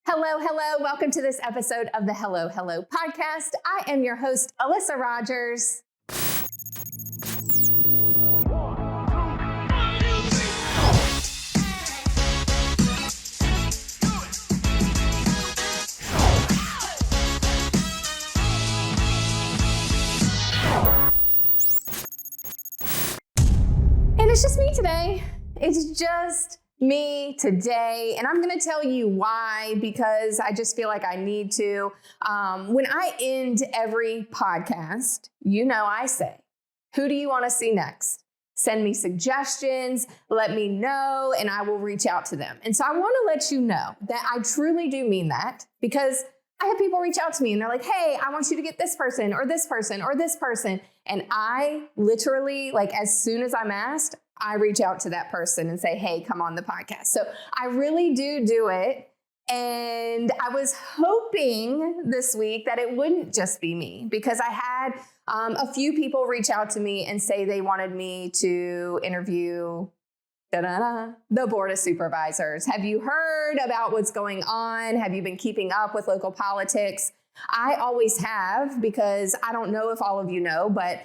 Hello, hello. Welcome to this episode of the Hello, Hello podcast. I am your host, Alyssa Rogers. And it's just me today. It's just me today, and I'm going to tell you why, because I just feel like I need to. When I end every podcast, I say, who do you want to see next? Send me suggestions, let me know, and I will reach out to them. And so I want to let you know that I truly do mean that, because I have people reach out to me and they're like, hey, I want you to get this person or this person or this person. And I literally, as soon as I'm asked, I reach out to that person and say, hey, come on the podcast. So I really do it. And I was hoping this week that it wouldn't just be me, because I had a few people reach out to me and say they wanted me to interview the Board of Supervisors. Have you heard about what's going on? Have you been keeping up with local politics? I always have, because I don't know if all of you know, but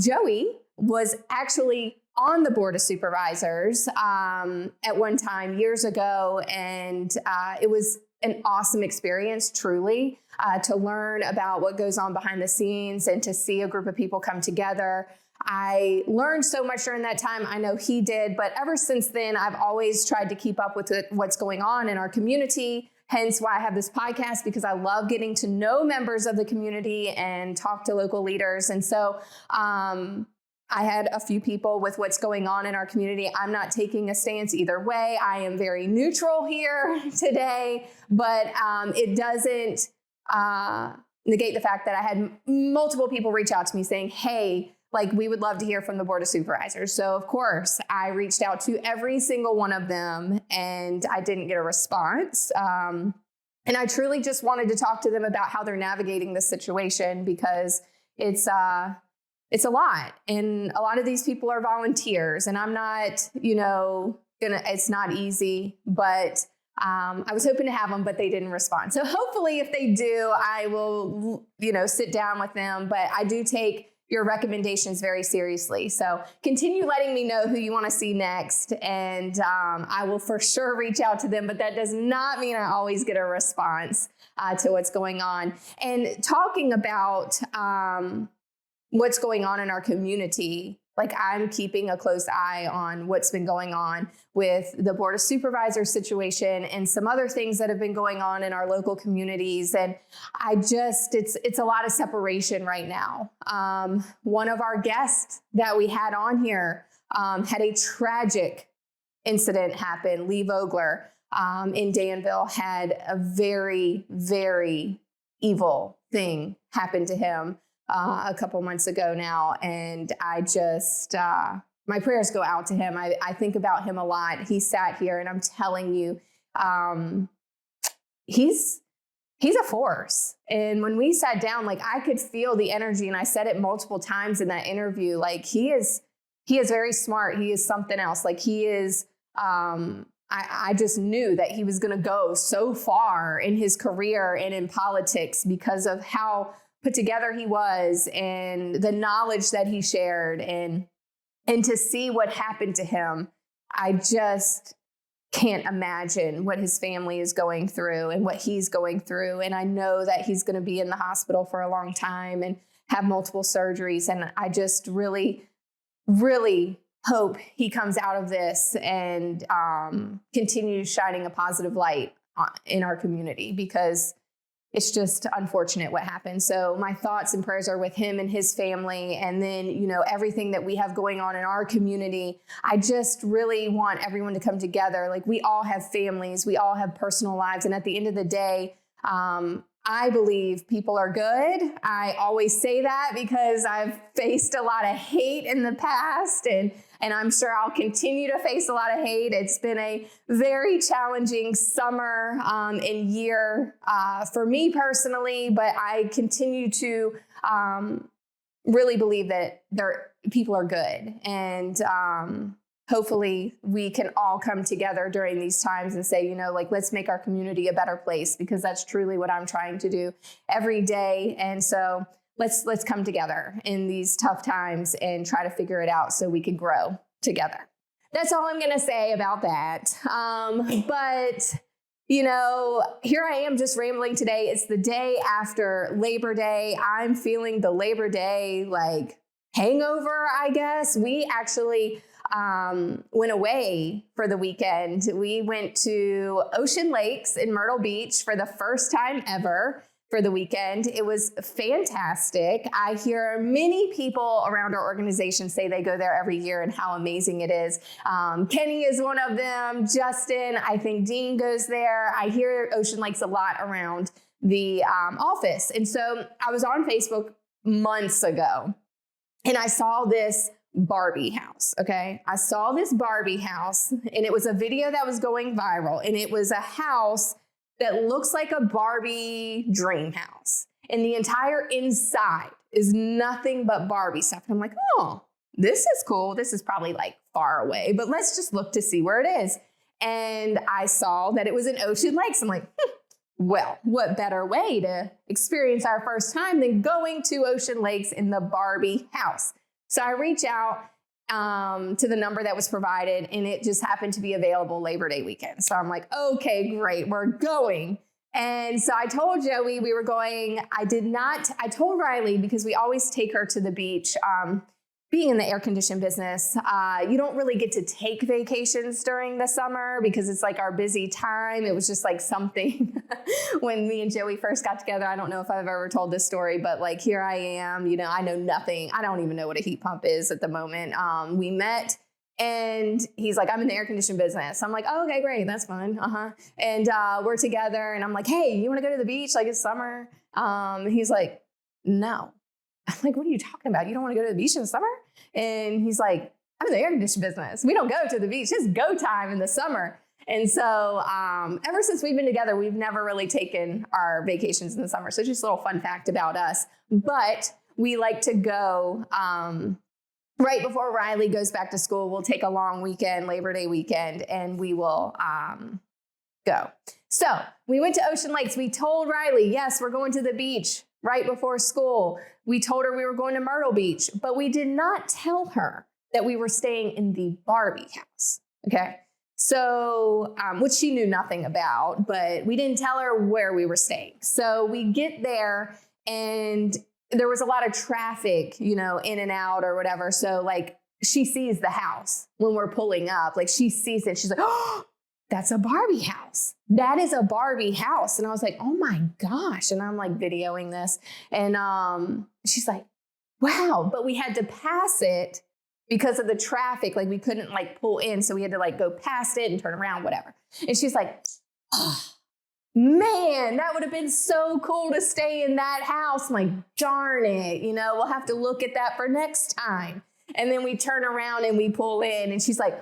Joey was actually on the Board of Supervisors at one time years ago. And it was an awesome experience, truly, to learn about what goes on behind the scenes and to see a group of people come together. I learned so much during that time. I know he did, but ever since then, I've always tried to keep up with what's going on in our community. Hence why I have this podcast, because I love getting to know members of the community and talk to local leaders. And so I had a few people with what's going on in our community. I'm not taking a stance either way. I am very neutral here today, but it doesn't negate the fact that I had multiple people reach out to me saying, hey, we would love to hear from the Board of Supervisors. So of course I reached out to every single one of them and I didn't get a response. And I truly just wanted to talk to them about how they're navigating this situation, because it's a lot. And a lot of these people are volunteers, and I'm not, it's not easy, but I was hoping to have them, but they didn't respond. So hopefully if they do, I will, sit down with them, but I do take your recommendations very seriously. So continue letting me know who you want to see next, and I will for sure reach out to them, but that does not mean I always get a response to what's going on. And talking about what's going on in our community, I'm keeping a close eye on what's been going on with the Board of Supervisors situation and some other things that have been going on in our local communities. And it's a lot of separation right now. One of our guests that we had on here had a tragic incident happen. Lee Vogler in Danville had a very, very evil thing happen to him a couple months ago now. And I just, my prayers go out to him. I think about him a lot. He sat here, and I'm telling you, he's a force. And when we sat down, I could feel the energy, and I said it multiple times in that interview, he is very smart. He is something else. He is, I just knew that he was going to go so far in his career and in politics because of how put together he was and the knowledge that he shared, and to see what happened to him, I just can't imagine what his family is going through and what he's going through. And I know that he's going to be in the hospital for a long time and have multiple surgeries. And I just really, really hope he comes out of this and continues shining a positive light in our community, because it's just unfortunate what happened. So my thoughts and prayers are with him and his family. And then, everything that we have going on in our community. I just really want everyone to come together. We all have families, we all have personal lives. And at the end of the day, I believe people are good. I always say that because I've faced a lot of hate in the past, and I'm sure I'll continue to face a lot of hate. It's been a very challenging summer and year for me personally, but I continue to really believe that people are good. And hopefully we can all come together during these times and say, like, let's make our community a better place, because that's truly what I'm trying to do every day. And so let's come together in these tough times and try to figure it out so we can grow together. That's all I'm going to say about that. But here I am just rambling today. It's the day after Labor Day. I'm feeling the Labor Day hangover, I guess. We actually went away for the weekend. We went to Ocean Lakes in Myrtle Beach for the first time ever for the weekend. It was fantastic. I hear many people around our organization say they go there every year and how amazing it is. Kenny is one of them. Justin, I think Dean goes there. I hear Ocean Lakes a lot around the office. And so I was on Facebook months ago and I saw this Barbie house. Okay. I saw this Barbie house and it was a video that was going viral, and it was a house that looks like a Barbie dream house. And the entire inside is nothing but Barbie stuff. And I'm like, oh, this is cool. This is probably far away, but let's just look to see where it is. And I saw that it was in Ocean Lakes. I'm like, well, what better way to experience our first time than going to Ocean Lakes in the Barbie house? So I reach out to the number that was provided, and it just happened to be available Labor Day weekend. So I'm like, okay, great, we're going. And so I told Joey we were going. I told Riley, because we always take her to the beach. Being in the air conditioned business, you don't really get to take vacations during the summer because it's our busy time. It was just something when me and Joey first got together. I don't know if I've ever told this story, but here I am, I know nothing. I don't even know what a heat pump is at the moment. We met and he's like, I'm in the air conditioned business. I'm like, oh, okay, great. That's fun. And we're together and I'm like, hey, you want to go to the beach? It's summer. He's like, no. I'm like, what are you talking about? You don't want to go to the beach in the summer? And he's like, I'm in the air conditioning business. We don't go to the beach. It's go time in the summer. And so ever since we've been together, we've never really taken our vacations in the summer. So just a little fun fact about us. But we like to go right before Riley goes back to school. We'll take a long weekend, Labor Day weekend, and we will go. So we went to Ocean Lakes. We told Riley, yes, we're going to the beach right before school. We told her we were going to Myrtle Beach, but we did not tell her that we were staying in the Barbie house. Okay. So, which she knew nothing about, but we didn't tell her where we were staying. So we get there and there was a lot of traffic, in and out or whatever. So she sees the house when we're pulling up, she sees it. She's like, oh, that's a Barbie house. That is a Barbie house. And I was like, oh my gosh. And I'm videoing this. And she's like, wow. But we had to pass it because of the traffic. We couldn't pull in. So we had to go past it and turn around, whatever. And she's like, oh, man, that would have been so cool to stay in that house. I'm like, darn it. We'll have to look at that for next time. And then we turn around and we pull in and she's like,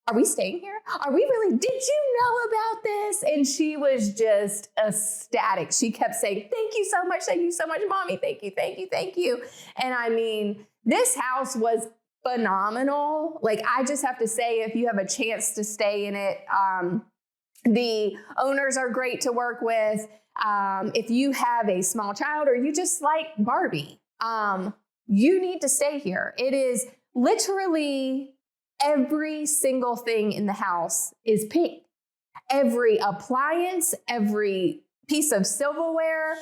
are we staying here? Are we really? Did you know about this? And she was just ecstatic. She kept saying, thank you so much. Thank you so much, Mommy. Thank you, thank you, thank you. And I mean, this house was phenomenal. I just have to say, if you have a chance to stay in it, the owners are great to work with. If you have a small child or you just like Barbie, you need to stay here. It is literally every single thing in the house is pink. Every appliance, every piece of silverware,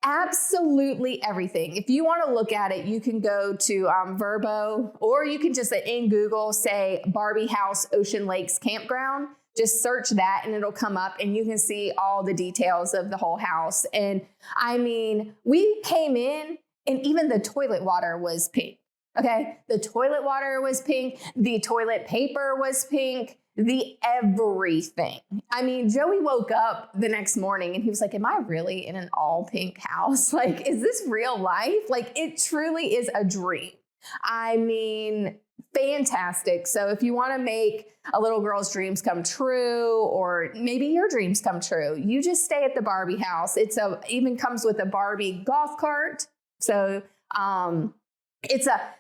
absolutely everything. If you want to look at it, you can go to Verbo, or you can just in Google say Barbie House Ocean Lakes Campground. Just search that and it'll come up and you can see all the details of the whole house. And I mean, we came in and even the toilet water was pink. Okay. The toilet water was pink. The toilet paper was pink. The everything. I mean, Joey woke up the next morning and he was like, am I really in an all pink house? Is this real life? It truly is a dream. I mean, fantastic. So if you want to make a little girl's dreams come true, or maybe your dreams come true, you just stay at the Barbie house. Even comes with a Barbie golf cart. So,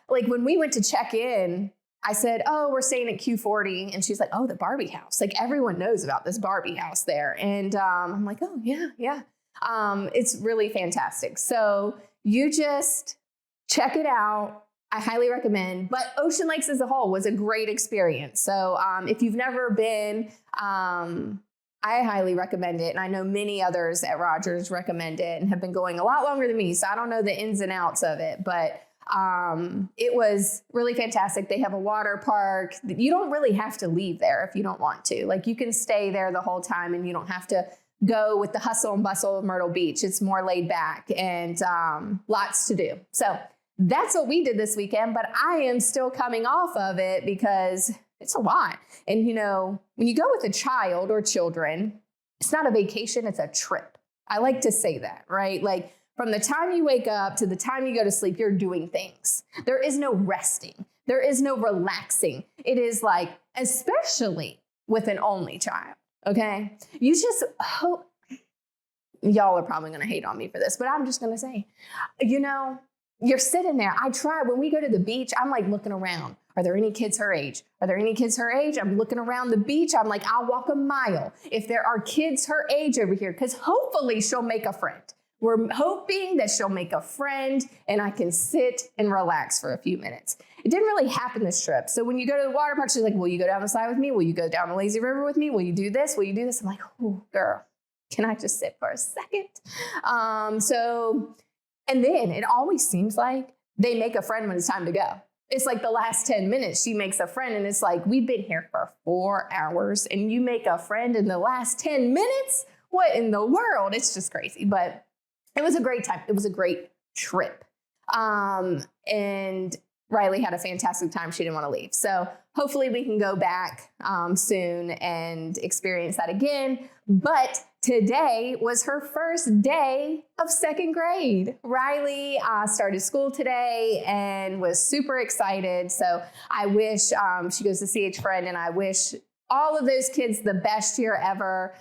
like when we went to check in, I said, oh, we're staying at Q40. And she's like, oh, the Barbie house. Like everyone knows about this Barbie house there. And I'm like, oh, yeah. It's really fantastic. So you just check it out. I highly recommend. But Ocean Lakes as a whole was a great experience. So if you've never been, I highly recommend it. And I know many others at Rogers recommend it and have been going a lot longer than me. So I don't know the ins and outs of it, but it was really fantastic. They have a water park. You don't really have to leave there if you don't want to. Like you can stay there the whole time and you don't have to go with the hustle and bustle of Myrtle Beach. It's more laid back and lots to do. So that's what we did this weekend, but I am still coming off of it because it's a lot. And you know, when you go with a child or children, it's not a vacation, it's a trip. I like to say that, right? Like from the time you wake up to the time you go to sleep, you're doing things. There is no resting. There is no relaxing. It is like, especially with an only child, okay? You just hope, y'all are probably going to hate on me for this, but I'm just going to say, you know, you're sitting there. I try, when we go to the beach, I'm like looking around. Are there any kids her age? Are there any kids her age? I'm looking around the beach. I'm like, I'll walk a mile if there are kids her age over here, because hopefully she'll make a friend. We're hoping that she'll make a friend and I can sit and relax for a few minutes. It didn't really happen this trip. So when you go to the water park, she's like, will you go down the slide with me? Will you go down the lazy river with me? Will you do this? Will you do this? I'm like, oh, girl, can I just sit for a second? And then it always seems like they make a friend when it's time to go. It's like the last 10 minutes, she makes a friend and it's like, we've been here for 4 hours and you make a friend in the last 10 minutes? What in the world? It's just crazy. But it was a great time. It was a great trip. And Riley had a fantastic time. She didn't want to leave. So hopefully we can go back soon and experience that again. But today was her first day of second grade. Riley started school today and was super excited. So I wish she goes to CH Friend, and I wish all of those kids the best year ever.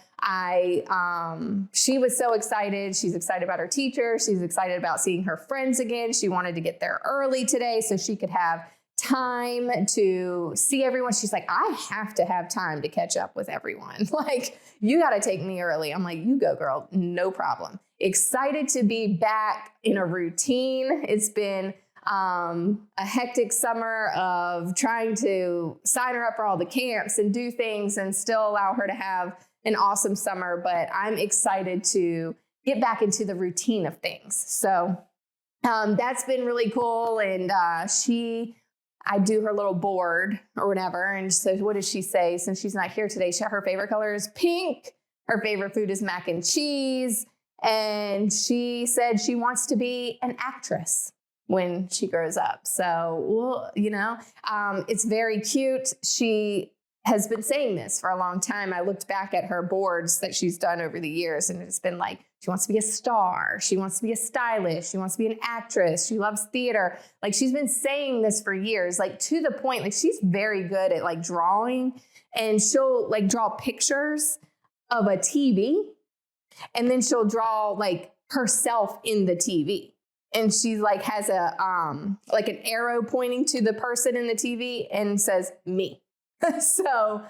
She was so excited. She's excited about her teacher. She's excited about seeing her friends again. She wanted to get there early today so she could have time to see everyone. She's like, I have to have time to catch up with everyone. Like, you got to take me early. I'm like, you go, girl. No problem. Excited to be back in a routine. It's been a hectic summer of trying to sign her up for all the camps and do things and still allow her to have an awesome summer. But I'm excited to get back into the routine of things. So that's been really cool. And I do her little board or whatever. And so what does she say? Since she's not here today, her favorite color is pink. Her favorite food is mac and cheese. And she said she wants to be an actress when she grows up. So, well, you know, it's very cute. She has been saying this for a long time. I looked back at her boards that she's done over the years, and it's been like, she wants to be a star. She wants to be a stylist. She wants to be an actress. She loves theater. Like, she's been saying this for years, like to the point, like she's very good at like drawing, and she'll like draw pictures of a TV, and then she'll draw like herself in the TV. And she like has a, like an arrow pointing to the person in the TV and says me. So,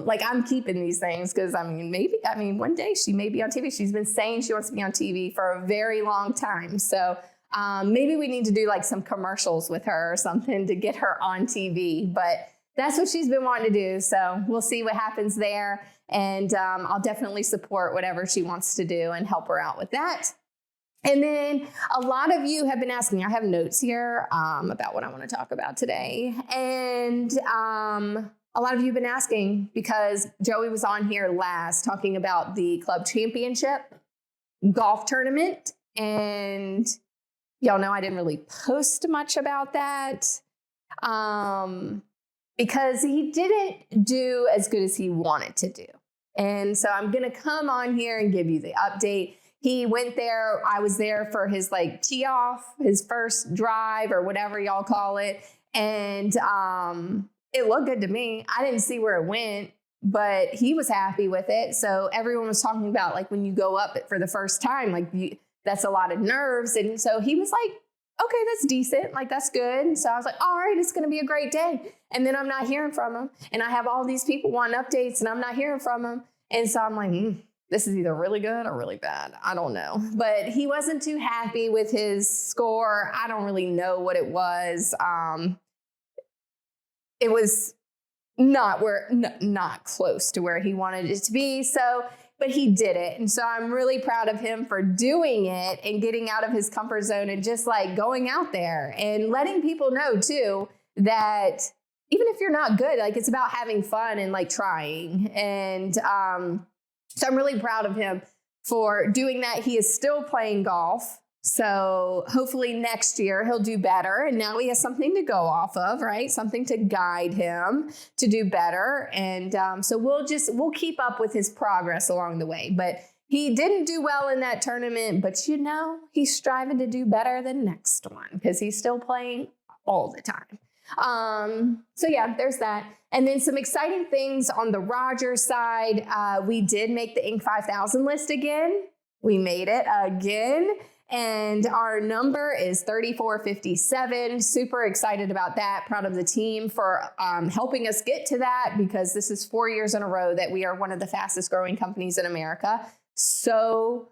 like I'm keeping these things because one day she may be on TV. She's been saying she wants to be on TV for a very long time. So, maybe we need to do like some commercials with her or something to get her on TV, but that's what she's been wanting to do. So we'll see what happens there. And, I'll definitely support whatever she wants to do and help her out with that. And then a lot of you have been asking, I have notes here about what I want to talk about today. And a lot of you have been asking because Joey was on here last talking about the club championship golf tournament. And y'all know I didn't really post much about that because he didn't do as good as he wanted to do. And so I'm going to come on here and give you the update. He went there. I was there for his like tee off, his first drive or whatever y'all call it. And it looked good to me. I didn't see where it went, but he was happy with it. So everyone was talking about like when you go up for the first time, like that's a lot of nerves. And so he was like okay, that's decent. Like, that's good. So I was like, all right, it's going to be a great day. And then I'm not hearing from him. And I have all these people wanting updates and I'm not hearing from him. And so I'm like, this is either really good or really bad. I don't know. But he wasn't too happy with his score. I don't really know what it was. It was not close to where he wanted it to be. So, but he did it. And so I'm really proud of him for doing it and getting out of his comfort zone and just like going out there and letting people know too, that even if you're not good, like it's about having fun and like trying. And, so I'm really proud of him for doing that. He is still playing golf. So hopefully next year he'll do better. And now he has something to go off of, right? Something to guide him to do better. And so we'll keep up with his progress along the way. But he didn't do well in that tournament. But he's striving to do better than next one because he's still playing all the time. So yeah, there's that. And then some exciting things on the Rogers side. We did make the Inc. 5000 list again. We made it again. And our number is 3457. Super excited about that. Proud of the team for helping us get to that because this is 4 years in a row that we are one of the fastest growing companies in America. So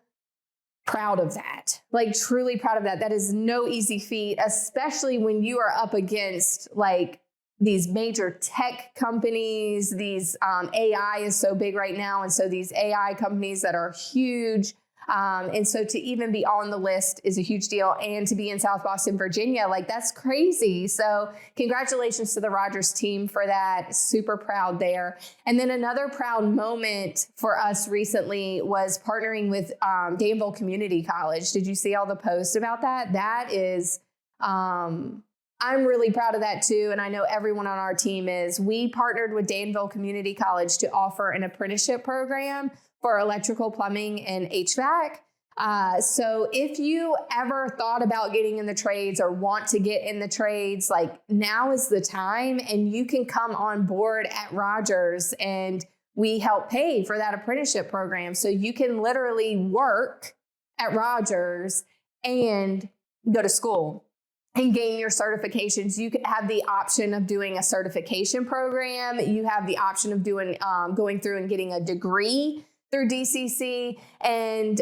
proud of that, like truly proud of that. That is no easy feat, especially when you are up against like these major tech companies. These AI is so big right now. And so these AI companies that are huge. And so to even be on the list is a huge deal, and to be in South Boston, Virginia, like that's crazy. So congratulations to the Rogers team for that. Super proud there. And then another proud moment for us recently was partnering with Danville Community College. Did you see all the posts about that? That is, I'm really proud of that too. And I know everyone on our team is. We partnered with Danville Community College to offer an apprenticeship program for electrical, plumbing, and HVAC. So if you ever thought about getting in the trades or want to get in the trades, like now is the time, and you can come on board at Rogers and we help pay for that apprenticeship program. So you can literally work at Rogers and go to school and gain your certifications. You could have the option of doing a certification program. You have the option of doing going through and getting a degree through DCC. And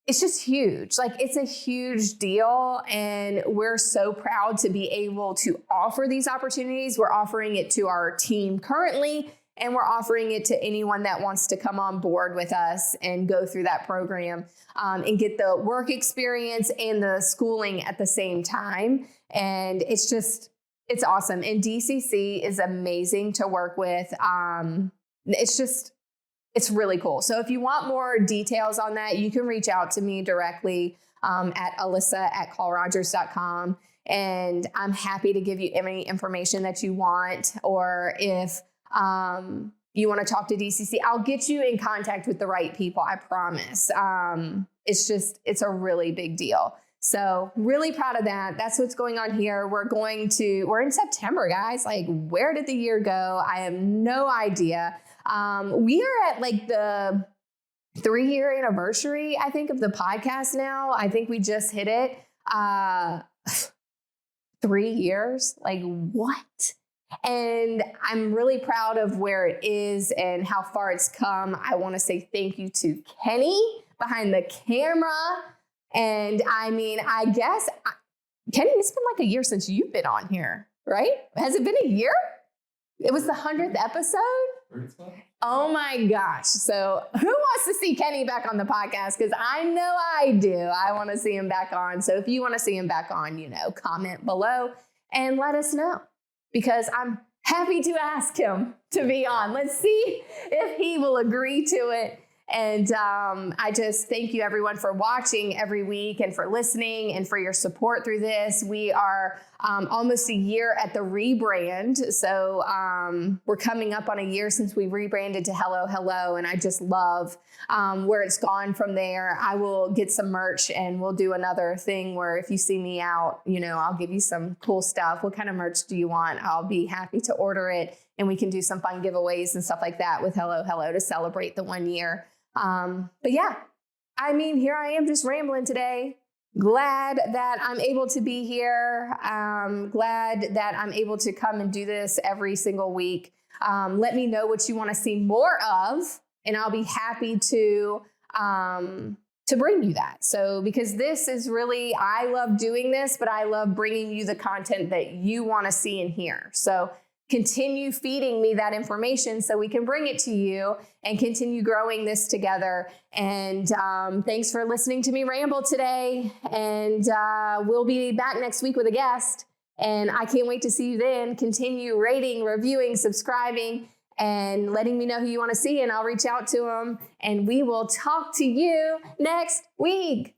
it's just huge. Like it's a huge deal. And we're so proud to be able to offer these opportunities. We're offering it to our team currently, and we're offering it to anyone that wants to come on board with us and go through that program and get the work experience and the schooling at the same time. And it's awesome. And DCC is amazing to work with. It's really cool. So if you want more details on that, you can reach out to me directly at alyssa@callrogers.com. And I'm happy to give you any information that you want. Or if you want to talk to DCC, I'll get you in contact with the right people. I promise. It's a really big deal. So really proud of that. That's what's going on here. We're in September, guys. Like, where did the year go? I have no idea. We are at like the 3-year anniversary, I think, of the podcast now. I think we just hit it. 3 years, like what? And I'm really proud of where it is and how far it's come. I want to say thank you to Kenny behind the camera. And I mean, I guess, Kenny, it's been like a year since you've been on here, right? Has it been a year? It was the 100th episode? Oh my gosh. So who wants to see Kenny back on the podcast? Because I know I do. I want to see him back on. So if you want to see him back on, comment below and let us know, because I'm happy to ask him to be on. Let's see if he will agree to it. And I just thank you, everyone, for watching every week and for listening and for your support through this. We are almost a year at the rebrand. So we're coming up on a year since we rebranded to Hello Hello. And I just love where it's gone from there. I will get some merch and we'll do another thing where if you see me out, I'll give you some cool stuff. What kind of merch do you want? I'll be happy to order it. And we can do some fun giveaways and stuff like that with Hello Hello to celebrate the 1 year. But yeah, I mean, here I am just rambling today. glad that I'm able to be here. Glad that I'm able to come and do this every single week. Let me know what you want to see more of, and I'll be happy to bring you that. So, because this is really, I love doing this, but I love bringing you the content that you want to see and hear. So continue feeding me that information so we can bring it to you and continue growing this together. And thanks for listening to me ramble today. And we'll be back next week with a guest. And I can't wait to see you then. Continue rating, reviewing, subscribing, and letting me know who you want to see. And I'll reach out to them. And we will talk to you next week.